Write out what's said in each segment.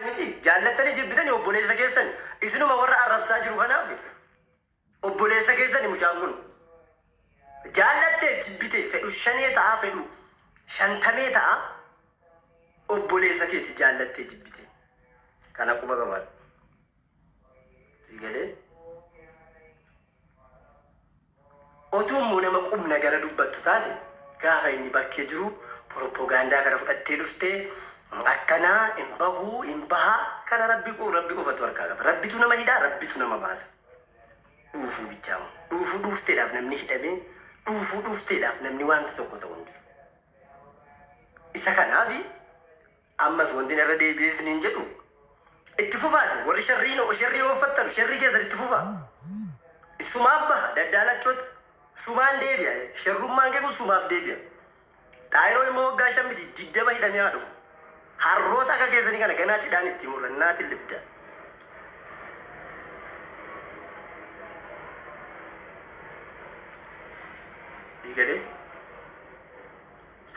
jaallattanii jibbitanii obboleessa keessan isinuma warra arrabsaa jiru kanaaf obboleessa keessan mucaan kun jaallattee jibbitee fedhu shanee ta'a fedhu shantamee ta'a obboleessa keetti jaallattee jibbitee kana quba qabaadha. Sigalee otuu nama qubna gara dubbattu taate gaafa inni bakkee jiru propagaandaa kana fudhattee dhuftee akkana imbaha kana rabbi qofatu harkaa qaba. Rabbitu nama hidhaa, rabbitu nama baasa. Dhuufuu bichaamu. Dhuufuu dhuufteedhaaf namni hidhamee, dhuufuu dhuufteedhaaf namni wanta tokko ta'u hin jiru. Isa kanaafi ammas wanti irra deebi'ee isiniin jedhu itti fufaati. Warri sharrii ooffattan sharrii keessan itti fufaa. Sumaaf baha daddaalachoota. Sumaan deebi'a. Sharrummaan kee kun sumaaf deebi'a. Xaayiroo immoo waggaa 5 miti 20 hidhamee haa dhufu. Harroota akka keessanii kana ganaa cidhaan itti murran naati libda. Eegalee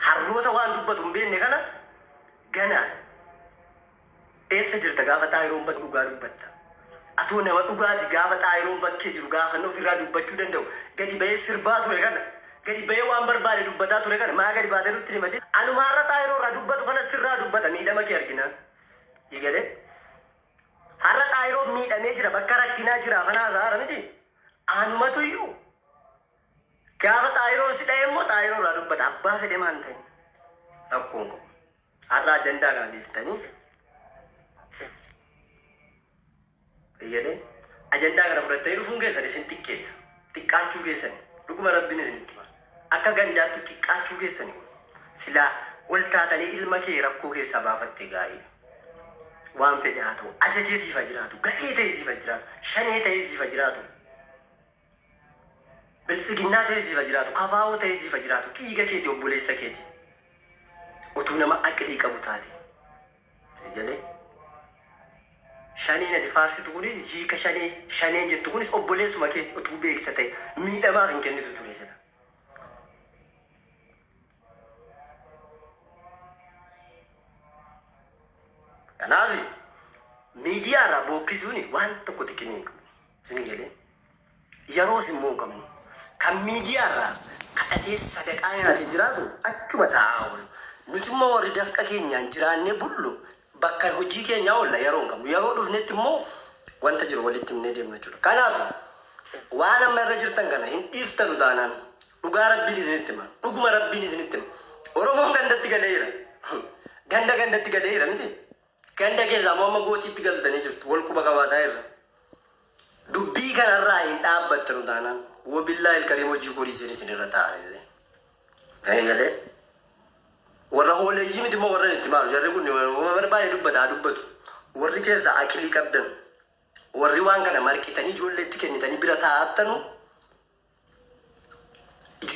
harroota waan dubbatu hin beekne kana ganaa eessa jirta gaafa xaayiroon bakki dhugaa dubbatta. Atoo nama dhugaati gaafa xaayiroon bakkee jiru gaafa ofirraa dubbachuu danda'u gadi bahee sirbaa ture kana gadi bahee waan barbaade dubbataa ture kana maa gadi baatee nutti himate anuma har'a xaayiroo irraa dubbatu kana sirraa dubbata miidhama kee argina. Eegalee har'a xaayiroo miidhamee jira bakka rakkinaa jira kanaa saara miti anumatu iyyuu gaafa xaayiroo si dha'e immoo xaayiroo irraa dubbata abbaa fedhe maan ta'e rakkoon qabu har'a ajandaa kana dhiiftanii eegalee ajandaa kana fudhattanii dhufuun keessan isin xiqqeessa xiqqaachuu keessan dhuguma rabbiin isin itti akka gandaatti xiqqaachuu keessan silaa wal taatanii ilma kee rakkoo keessaa baafattee gaariidha. Waan fedhe haa ta'u ajajee siifa jiraatu gadhee ta'ee siifa jiraatu shanee ta'ee siifa jiraatu bilisiginnaa ta'ee siifa jiraatu kafaawoo ta'ee siifa jiraatu dhiiga keeti obboleessa keeti utuu nama aqlii qabu taate jalee shaneen ati faarsitu kunis hiika shaneen jettu kunis obboleessuma keeti utuu beekta ta'e miidhamaaf hin kennitu ture sila. Kanaaf miidiyaa irraa bookkisuun waan tokko xiqqinii qabu. Isin jedhee yeroo immoo hin qabnu kan miidiyaa irraa kadhatee sadaqaa nyaatee jiraatu achuma taa'aa oolu. Nuti immoo warri dafqa keenyaan jiraannee bullu bakka hojii keenyaa oolla yeroo hin qabnu. Yeroo dhufnetti immoo wanta jiru walitti himnee deemna jechuudha. Kanaaf waan amma irra jirtan kana hin dhiiftanu taanaan dhugaa rabbiin isinitti hima. Dhuguma rabbiin isinitti hima. Oromoon gandatti galeera. Gandatti galeera miti. Ganda keessa amma gootiitti galtanii jirtu wal quba qabaataa irra. Dubbii kanarraa hin dhaabbattanu taanaan wabillaa ilkarim hojii godhiisin isin irra taa'anillee. Galee warra hooleeyyii miti immoo warra itti maalu jarri kun baay'ee dubbatu. Warri keessa aqilii qabdan warri waan kana marqitanii ijoolleetti kennitanii bira taa'attanu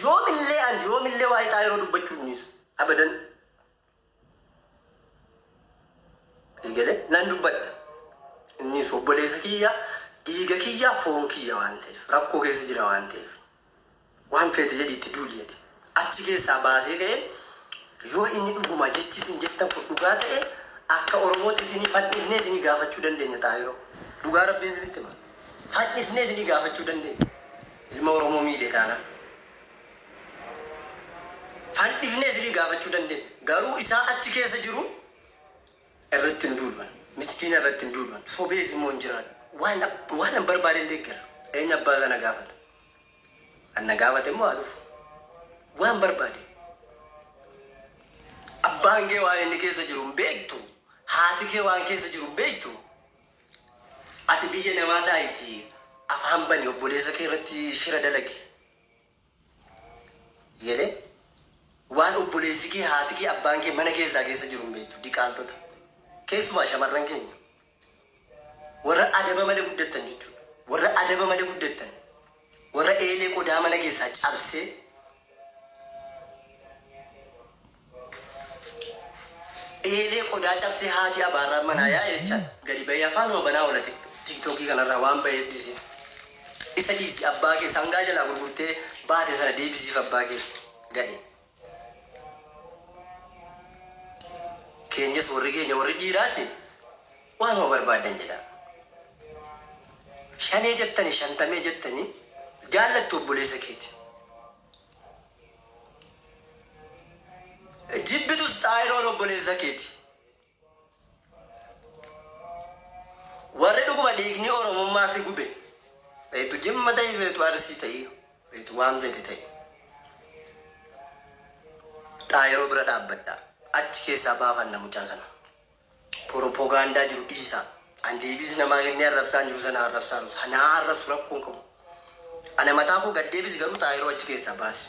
yoomillee waa'ee xaayiroo dubbachuu hin dhiisu abadan. Eegalee nan dubbadha innis obboleessa kiyya dhiiga kiyya foon kiyya waan ta'eef rakkoo keessa jira waan ta'eef waan feete jedhi itti duuliyate achi keessaa baasee ka'e yoo inni dhuguma jechisin jettan kun dhugaa ta'e akka Oromootti isinii fannifnee isinii gaafachuu dandeenya xaayiroo dhugaa rabbiin isinitti hima fannifnee isinii gaafachuu dandeenya ilma Oromoo miidhe taanaan fannifnee isinii gaafachuu dandeenya garuu isaa achi keessa jiru irratti hin duulban miskiina irratti hin duulban sobees immoo hin jiraatu waan hin barbaadeen deeggara eenyu abbaa sana gaafata anna gaafate immoo aduuf waan barbaade abbaan kee waan inni keessa jiru hin beektu haati kee waan keessa jiru hin beektu ati biyya namaa taa'iti afaan bani obboleessa kee irratti shira dalage jedhee waan obboleessi kee haati kee abbaan kee mana keessaa keessa jiru hin beektu diqaaltota. Keessumaa shamarran keenya warra adaba malee guddattan jechuudha. Warra adaba malee guddattan warra eelee qodaa mana keessaa cabsee eelee qodaa cabsee haati abaarraa manaa yaa jechaan gadi bahee afaanuma banaa oola tiktookii kanarraa waan bahee dhiise isa dhiisi abbaa kee sangaa jalaa gurgurtee baate sana deebisiif abbaa kee gadi. Keenyas warri keenya warri dhiiraasi waan ma barbaadan jedha. Shanee jettanii shantamee jettanii jaallattu obboleessa keeti. Jibbitus xaayiroon obboleessa keeti. Warri dhuguma dhiigni Oromummaa si gube. Feetu jimma ta'e feetu arsii ta'e feetu waan feete ta'e. Xaayiroo bira dhaabbadha. Achi keessaa baafanna mucaa kana. Propagaandaa jiru dhiisaa. Andeebis namaa kennee arrabsaan jiru sana arrabsaa jiru. Sanaa arrabsu rakkoon qabu. Ana mataa koo gaddeebis garuu xaayiroo achi keessaa baasi.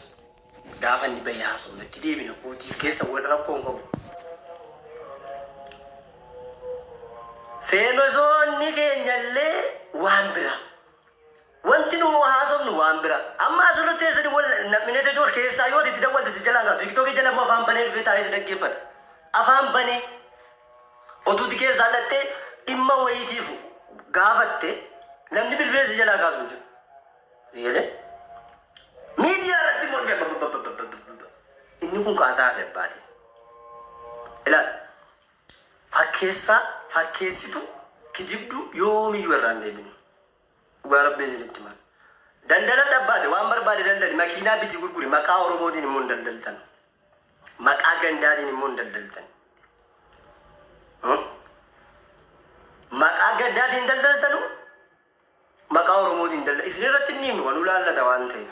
Gaafa inni bahee haasa'u natti deebina kootiif keessa wal rakkoon qabu. Feenosoonni keenyallee waan bira. Wanti nu haasofnu waan bira. Amma asirratti teessanii wal namni tajoo keessaa yoo itti dawwalti si jalaan gaafatu. TikTok jala immoo afaan banee dhufee taa'ee si dhaggeeffata. Afaan banee otuuti keessaa dhattee dhimma wayiitiif gaafatte namni bilbilee si jalaa kaasuu jiru. Sigalee miidiyaa irratti immoo inni kun kaataa fi abbaati. Ilaal fakkeessitu kijibdu yoomiyyuu irraan deebinu. Dhugaa rabbiin isinitti himan. Daldala dhabbaate waan barbaade daldali makiinaa biti gurguri maqaa Oromootiin immoo hin daldaltan. Maqaa gandaatiin immoo hin daldaltan. Maqaa gandaatiin daldaltanu maqaa Oromootiin daldal. Isin irratti inni himnu waluu laallata waan ta'eef.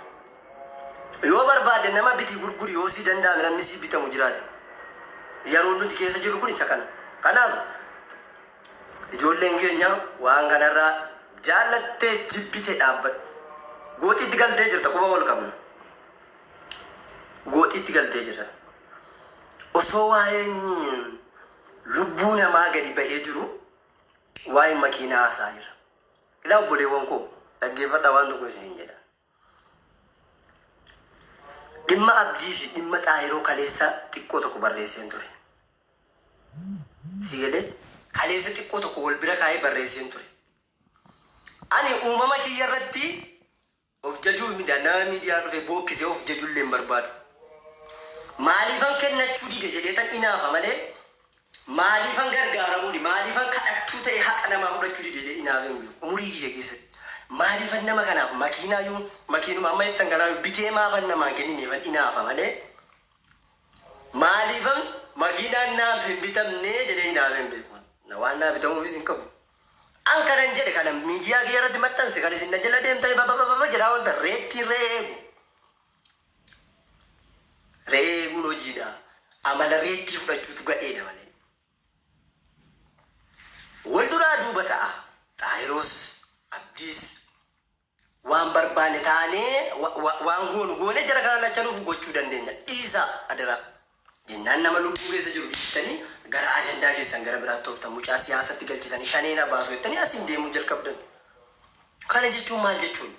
Yoo barbaade nama biti gurguri yoo si danda'ame namni si bitamu jiraate. Yeroo nuti keessa jiru kun isa kana. Kanaaf ijoolleen keenya waan kanarraa jaallattee jibbitee dhaabbadhu. Gooxiitti galtee jirta quba wal qabna. Gooxiitti galtee jirta. Osoo waa'een lubbuu namaa gadi ba'ee jiru waa'een makiinaa haasaa jira. Ilaa obboleewwan koo dhaggeeffadha waan tokko isiniin jedha. Dhimma abdii fi dhimma xaayiroo kaleessa xiqqoo tokko barreesseen ture. Sigalee kaleessa xiqqoo tokko wal bira kaa'ee barreesseen ture. Ani uumama kiyya irratti of jajuu nama miidiyaa dhufe bookkisee of jajuullee hin barbaadu. Maaliifan kennachuu dide jedheetan inaafa malee maaliifan gargaaramuu dide maaliifan kadhachuu ta'e haqa namaa fudhachuu dide jedhee inaafa hin beeku. Umurii kiyya keessatti maaliifan nama kanaaf makiinuma amma jettan kanaa bitee maafan namaa kennineefan inaafa malee maaliifan makiinaan naaf hin bitamnee jedhee inaafa hin beeku. Waan naa bitamuufis hin qabu. An kanan jedhe kana miidiyaa kee irratti maxxanse kan isin jala deemtee baba jedhaa oolta reetti reeguun hojiidha. Amala reettii fudhachuutu gadheedha malee. Wal duraa duuba ta'a. Xaayiroos abdiis waan barbaanne taanee waan goone jara kana lachanuuf gochuu dandeenya. Dhiisa adara jennaan nama lubbuu keessa jiru dhiistanii gara ajandaa keessan gara biraatti ooftan mucaa siyaasatti galchitanii shaneena baasuu jettanii asiin deemuu jalqabdan. Kana jechuun maal jechuun?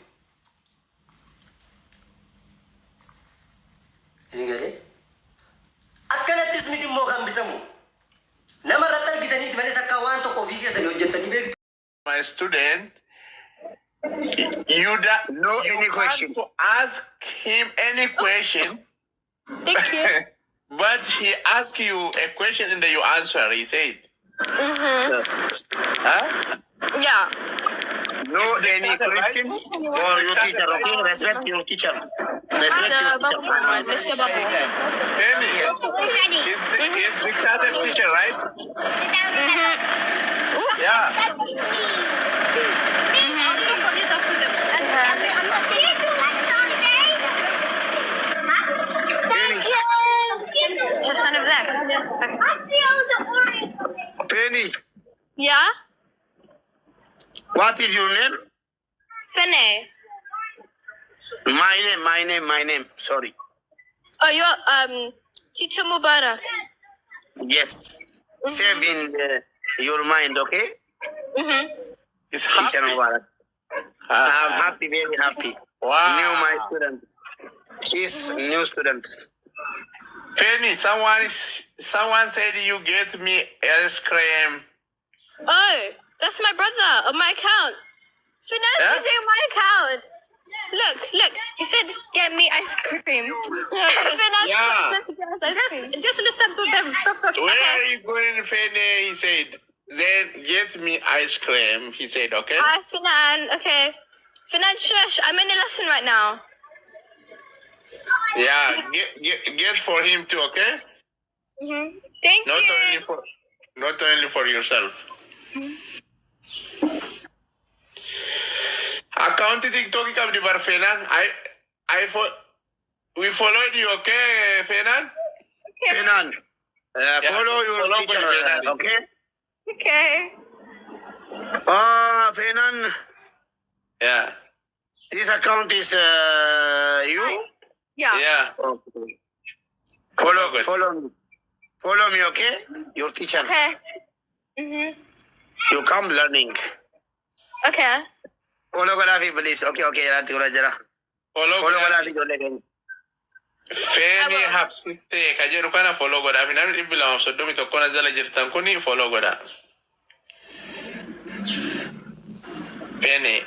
Eegalee akkanattis miti immoo kan bitamu nama irratti argitaniiti malee takka waan tokko ofii keessanii hojjettanii beektu. My student, you any question to ask him any question. Thank you. But he asked you a question and then you answer, he said. Huh? Yeah. No any question for your teacher, okay? Respect your teacher. Respect your teacher. Mr. Babu. Amy, he's the started teacher, right? Yeah. Just none of that. Penny, Yeah? what is your name? Fene. My name. Sorry. Oh, you're Teacher Mubarak. Yes. Save in your mind, okay? It's Teacher happy. Mubarak. I'm happy, very happy. Wow. New my student. She's new student. Femi, someone said you get me ice cream. Oh, that's my brother on my account. Finesse Yeah? using my account. Look. He said, get me ice cream. Finesse Yeah. said to get us ice cream. Just listen to them. Stop talking. Where are you going, Femi? He said. then get me ice cream. He said, okay. Hi, Finan. Okay. Finan, shush. I'm in a lesson right now. Yeah, get for him too, okay? Thank Not you. only for yourself. Account TikTok ka di bar Fenan. We followed you, okay, Fenan? Fenan, follow your teacher, Fenan. okay? Okay. Fenan, Yeah. this account is you? Yeah. Yeah. Okay. Good. Follow me, okay? Your teacher. Okay. You come learning. Okay. Follow Galafi, please. Okay, jara. Follow Galafi, jole. Feni hapsite kajeru kana follow goda. Minami ibila msodomi tokona zala jirtan kuni follow goda. Feni.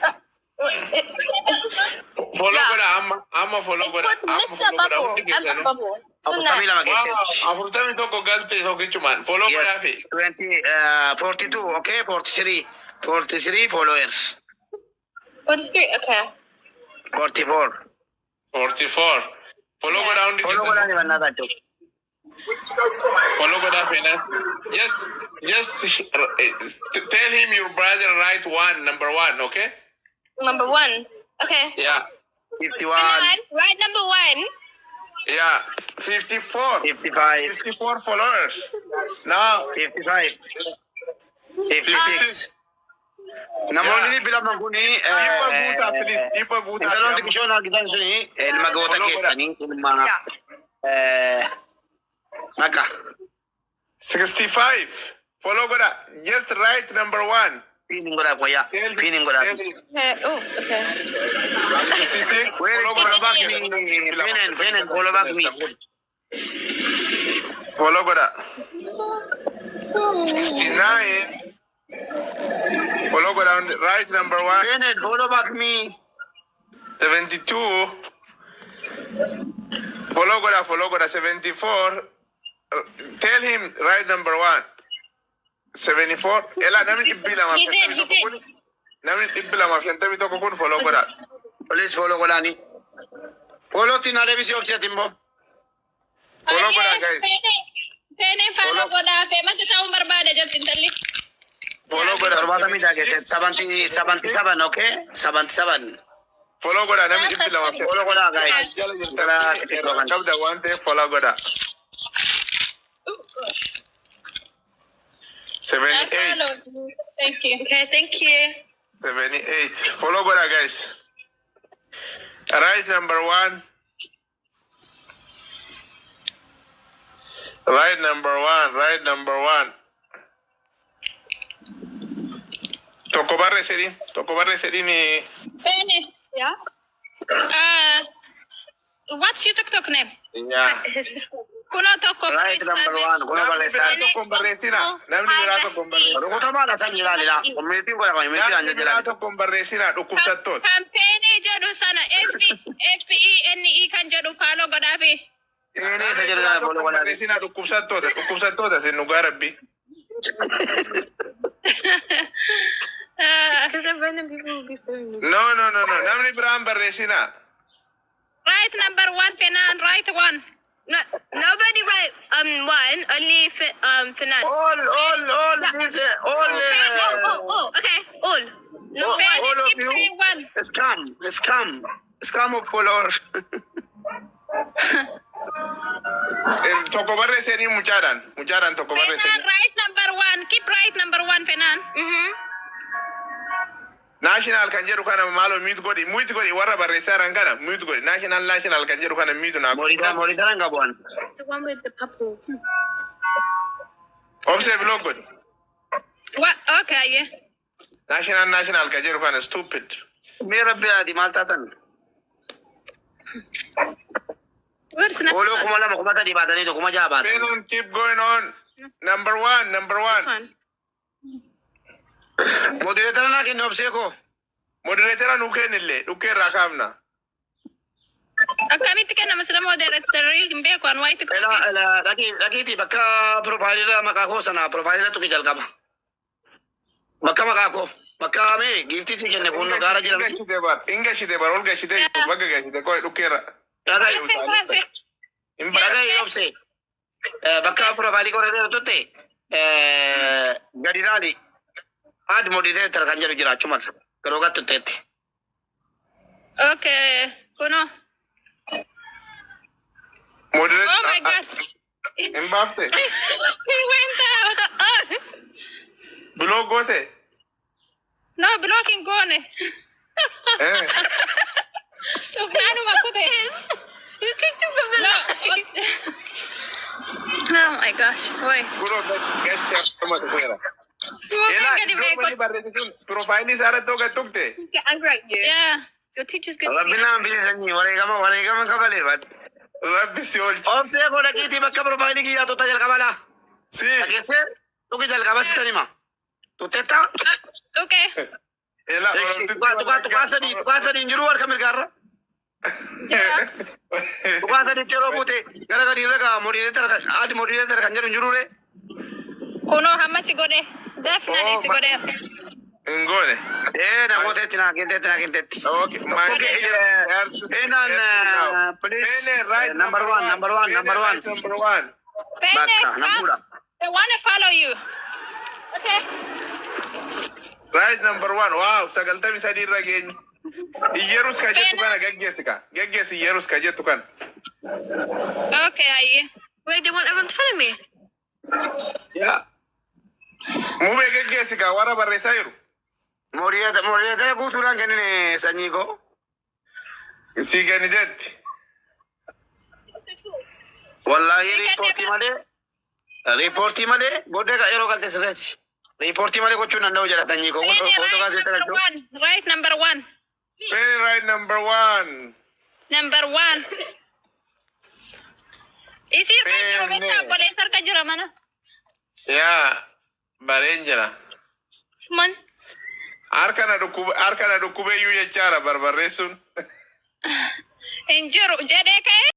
Follow goda amma follow goda. It's called Mr. Bubble. I'm Bubble. Kamila magete. Afurtami toko galte toko chuman. Follow goda Yes, fi. 42, okay? 43 followers. 43. Okay. 44. 44. Follow goda undi. Follow Galafi, another joke. Follow goda Fena. Just tell him your brother write number one, okay? Number 1. Okay. Yeah. 51, Right, number 1. Yeah. 54. 55, 54 followers. Now 55, 56. Namoonni bilam maguni Ipa guta intaloon tikishoon argitan suni ilma goota keessanii ilma maka 65. Follow goda. Just write number 1. piinin godhaa qoyyaa piinin godhaa. Okay. Oh, okay. 66. Where is Follow follow back goda. me? Penen, follow back me. Follow goda. 69. Follow goda. Write number 1. Penen, follow back me. 72. Follow goda. 74. Tell him write number 1. 74. Ela nami ibila ma. He did. Nami ibila ma. Fiantami toko kun follow goda. Please follow godhaani. Follow tina deebisii of seetimbo. Follow goda guys. Pene follow goda. Famous ta'uun barbaada jirti intalli. Follow goda. 77, okay? 77. Follow goda. Nami ibila ma. Follow godhaa guys. Come the one day follow goda. 78. Thank you. Okay, thank you. 78. Follow goda guys. Right number 1. Right number 1. Toko barre seri ni. Bene. Yeah? What's your TikTok name? Yeah. His sister. Kuno toko Right number 1. Kuna balleessaa. Toko barre sina. Namni biraata kon barre. Rukutamaa dha san ilaalila. Community godha community anja Namni jira. biraata kon barre sina dhukkubsattoon. Campaign jedhu sana FENE kan jedhu follow godhaafi. Ini isa jedhu sana follow Barre godhaani. sina dhukkubsattoota sin dhugaa rabbi. Because then random people will be following me. No. Namni biraan barre sina. Right number 1 Fenan, right 1. No, nobody write 1. Only Finan. All this Okay. All. No. all of Keep you. saying 1. Scam of followers. Toko barre sini muchaadhaan toko barre Fenan, sini. right number 1. Keep right number 1 Fenan. National kan jedhu kana malo mute godi warra barreessaaran kana mute godi national kan jedhu kana mute na Morita nga buwan. The one with the purple. obse blog godi What? Okay, yeah. national kan jedhu kana stupid. Mee rabbi adi maal taatan? Where's the Follow kuma lama kuma tadi baatanii tokkuma jaha baatan. Fenon, keep going on. Number one. This one. Moderator na kenna obsee ko. Moderator nu kenille dhukeerraa kaafna. Akkamitti kennama sila moderatorrii hin beeku an wayitti Ela dhaqiitii bakka profaayilii maqaa koo sana profaayilii tokko jalqaba. Bakka makaako. Bakka ame gifti si kenne kun gara jiran. Inga shite bar olga shite baga ga shite ko dukera. Daga Pase. yobse. Bakka profile ko rede tutte. Gadirali. Ad moderator kan jaru jira cuma. Kalau gat tutte. Okay. Kuno. Moderate. Oh my God. Imbafte. He went out. Oh. Blog gote. No, blocking gone. Nanu makute. You kicked him from the line. Oh my gosh. Wait. Puro get sama dukera. Yeah. Profile is ara to ga tukte. Get angry at you. Your teacher's good. Rabbina bilanni walegama kabale bad. Rabbi siol. Obse ko lagi bakka profile ki ya to tajal kabala. Si. Agese tu ki jal kabas tanima. Tu teta. Okay. Ela tukasa di njuru war kamil garra. Yeah. Tukasa di chelo bute. Gara gara iraga moderator kan jaru njuru re. Kuno hamma sigode. Definitely sigode. Ngone. Na bote tina kinte. Okay. Enan please. Right. Number one. Number one. Pene, Baka nampura. they want to follow you. Okay. Right number one. Wow. Sagalta bisa diragin. Iyerus ka jetu kan gaggesi iyerus ka jetu kan. Okay, aye. Wait, they want everyone to follow me? Ya. Mube gaggesi ka wara barresairu. Moderator kuturan kenene sanyiko. Sigani det. Wallahi reporti male gode ka ero kalte srech. Reporti male ko chuna ndo jara sanyiko ko foto ka setara jo. Right, number one. Very right number one. Number one. Isi kan jero boleh sar ka jero mana? Ya. Barenjera. Come on. Arkana dukube yu ya cara barbaresun. Enjero jede kay